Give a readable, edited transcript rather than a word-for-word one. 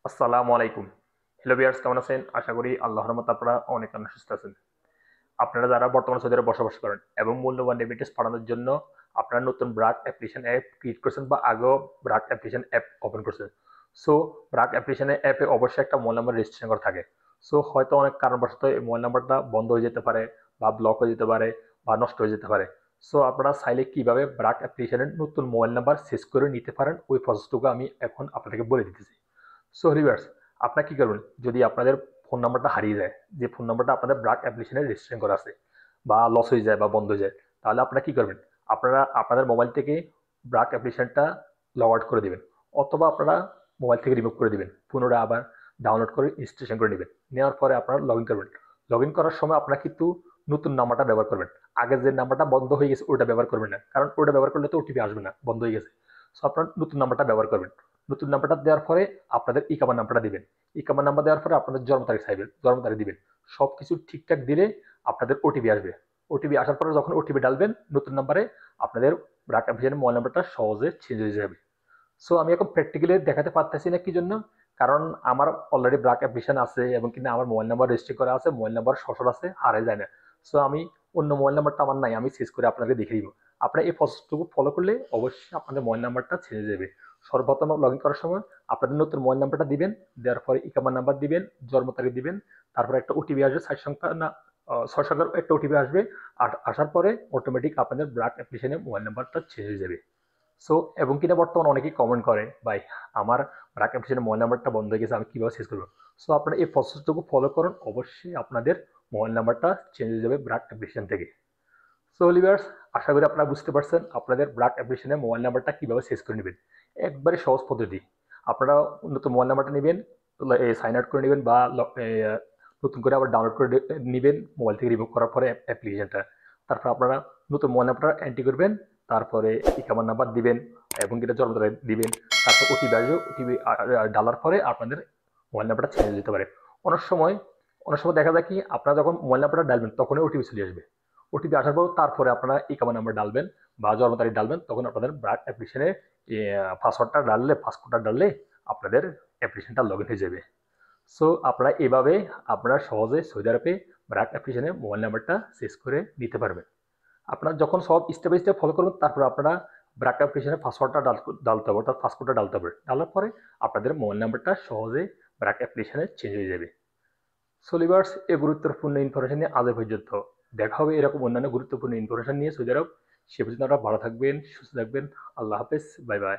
আসসালামু আলাইকুম। Hello viewers, কেমন আছেন? আশা করি আল্লাহর রহমতে আপনারা অনেক সুস্থ আছেন। আপনারা যারা বর্তমানে সৌদি আরবে বসবাস করেন এবং মূল্যবান রেমিটেন্স পাঠানোর জন্য আপনারা নতুন ব্রাক অ্যাপ্লিকেশন অ্যাপ ক্রিয়েট করছেন বা আগেও ব্রাক অ্যাপ্লিকেশন অ্যাপ ওপেন করছেন। সো ব্রাক অ্যাপ্লিকেশন অ্যাপে অবশ্যই একটা মোবাইল নাম্বার রেজিস্ট্রেশন করা থাকে। সো হয়তো অনেক কারণবশত এই মোবাইল নাম্বারটা বন্ধ হয়ে যেতে পারে বা ব্লক হয়ে যেতে পারে বা নষ্ট হয়ে যেতে পারে। সো আপনারা চাইলে কিভাবে ব্রাক অ্যাপ্লিকেশনের নতুন মোবাইল নাম্বার সেট করে নিতে পারেন ওই প্রসেসটুকু আমি এখন আপনাদেরকে বলে দিতেছি। সো রিভার্স, আপনারা কি করবেন যদি আপনাদের ফোন নাম্বারটা হারিয়ে যায়, যে ফোন নাম্বারটা আপনাদের ব্রাক অ্যাপ্লিকেশনে রেজিস্ট্রেশন করা আছে বা লস হয়ে যায় বা বন্ধ হয়ে যায়, তাহলে আপনারা কি করবেন? আপনারা আপনাদের মোবাইল থেকে ব্রাক অ্যাপ্লিকেশনটা লগ আউট করে দিবেন, অথবা আপনারা মোবাইল থেকে রিমুভ করে দিবেন, পুনরায় আবার ডাউনলোড করে ইনস্টলেশন করে নেবেন। নেওয়ার পরে আপনারা লগ ইন করবেন। লগ ইন করার সময় আপনারা কিন্তু নতুন নাম্বারটা ব্যবহার করবেন। আগের যে নাম্বারটা বন্ধ হয়ে গেছে ওটা ব্যবহার করবেন না, কারণ ওটা ব্যবহার করলে তো ওটিপি আসবে না, বন্ধ হয়ে গেছে। সো আপনার নতুন নাম্বারটা ব্যবহার করবেন। নতুন নাম্বারটা দেওয়ার পরে আপনাদের ইকামা নাম্বারটা দিবেন। ইকামা নাম্বার দেওয়ার পরে আপনাদের জন্ম তারিখ চাইবেন, জন্ম তারিখ দিবেন। সবকিছু ঠিকঠাক দিলে আপনাদের ওটিপি আসবে। ওটিপি আসার পরে যখন ওটিপি ডালবেন নতুন নাম্বারে, আপনাদের ব্রাক অ্যাপ্লিকেশনের মোবাইল নাম্বারটা সহজে চেঞ্জ হয়ে যাবে। সো আমি এখন প্র্যাকটিক্যালি দেখাতে পারতেছি না কি জন্য, কারণ আমার অলরেডি ব্রাক অ্যাপ্লিকেশন আছে এবং কিনা আমার মোবাইল নাম্বার রেজিস্টার করা আছে, মোবাইল নাম্বার সচল আছে, হারাই যায় না। সো আমি অন্য মোবাইল নাম্বারটা আমার নাই, আমি চেঞ্জ করে আপনাকে দেখিয়ে দিব। আপনারা এই প্রসেসটুকু ফলো করলে অবশ্যই আপনাদের মোবাইল নাম্বারটা চেঞ্জ হয়ে যাবে। সর্বপ্রথম লগ ইন করার সময় আপনাদের নতুন মোবাইল নাম্বারটা দিবেন, দেওয়ার পরে ইকামা নাম্বার দিবেন, জন্ম তারিখ দিবেন। তারপরে একটা ওটিপি আসবে, 6 সংখ্যা না 6 সংখ্যার একটা ওটিপি আসবে। আর আসার পরে অটোমেটিক আপনাদের ব্রাক অ্যাপ্লিকেশনে মোবাইল নাম্বারটা চেঞ্জ হয়ে যাবে। সো এবং কিনা বর্তমানে অনেকেই কমেন্ট করে, ভাই আমার ব্রাক অ্যাপ্লিকেশনের মোবাইল নাম্বারটা বন্ধ হয়ে গেছে, আমি কিভাবে চেঞ্জ করবো? সো আপনারা এই প্রসেসটুকু ফলো করুন, অবশ্যই আপনাদের মোবাইল নাম্বারটা চেঞ্জ হয়ে যাবে ব্রাক অ্যাপ্লিকেশন থেকে। সো লিভার্স, আশা করি আপনারা বুঝতে পারছেন আপনাদের ব্রাক অ্যাপ্লিকেশনে মোবাইল নাম্বারটা কিভাবে চেঞ্জ করে নেবেন। একবারে সহজ পদ্ধতি। আপনারা নতুন মোবাইল নাম্বারটা নেবেন, সাইন আউট করে নেবেন বা নতুন করে আবার ডাউনলোড করে নেবেন মোবাইল থেকে রিমুভ করার পরে অ্যাপ্লিকেশনটা। তারপর আপনারা নতুন মোবাইল নাম্বারটা এন্ট্রি করবেন, তারপরে ইকামার নাম্বার দিবেন এবং এটা জন্ম তারিখ দিবেন। তারপর ওটিপি আসবে, ওটিপি ডালার পরে আপনাদের মোবাইল নাম্বারটা চেঞ্জ হয়ে যেতে পারে। অনেক সময় অনেক সময় দেখা যায় কি, আপনারা যখন মোবাইল নাম্বারটা ডালবেন তখনই ওটিপি চলে আসবে। ওটিপি আসার পর তারপরে আপনারা ইকামা নাম্বার ডালবেন বা জন্ম তারিখ ডালবেন, তখন আপনাদের ব্রাক অ্যাপ্লিকেশনে পাসওয়ার্ডটা ডাললে আপনাদের অ্যাপ্লিকেশনটা লগ ইন হয়ে যাবে। সো আপনারা এভাবে আপনারা সহজে সৌদি আরবে ব্রাক অ্যাপ্লিকেশনে মোবাইল নাম্বারটা চেঞ্জ করে নিতে পারবেন। আপনারা যখন সব স্টেপ বাই স্টেপ ফলো করবেন, তারপর আপনারা ব্রাক অ্যাপ্লিকেশনের পাসওয়ার্ডটা ডালতে হবে, অর্থাৎ পাসওয়ার্ডটা ডালতে হবে। ডালার পরে আপনাদের মোবাইল নাম্বারটা সহজে ব্রাক অ্যাপ্লিকেশনে চেঞ্জ হয়ে যাবে। সো লিভার্স, এই গুরুত্বপূর্ণ ইনফরমেশন নিয়ে আজ এ পর্যন্ত। দেখা হবে এরকম অন্যান্য গুরুত্বপূর্ণ ইনফরমেশন নিয়ে সৌদি আরব। সে পর্যন্ত আপনারা ভালো থাকবেন, সুস্থ থাকবেন। আল্লাহ হাফেজ, বাই বাই।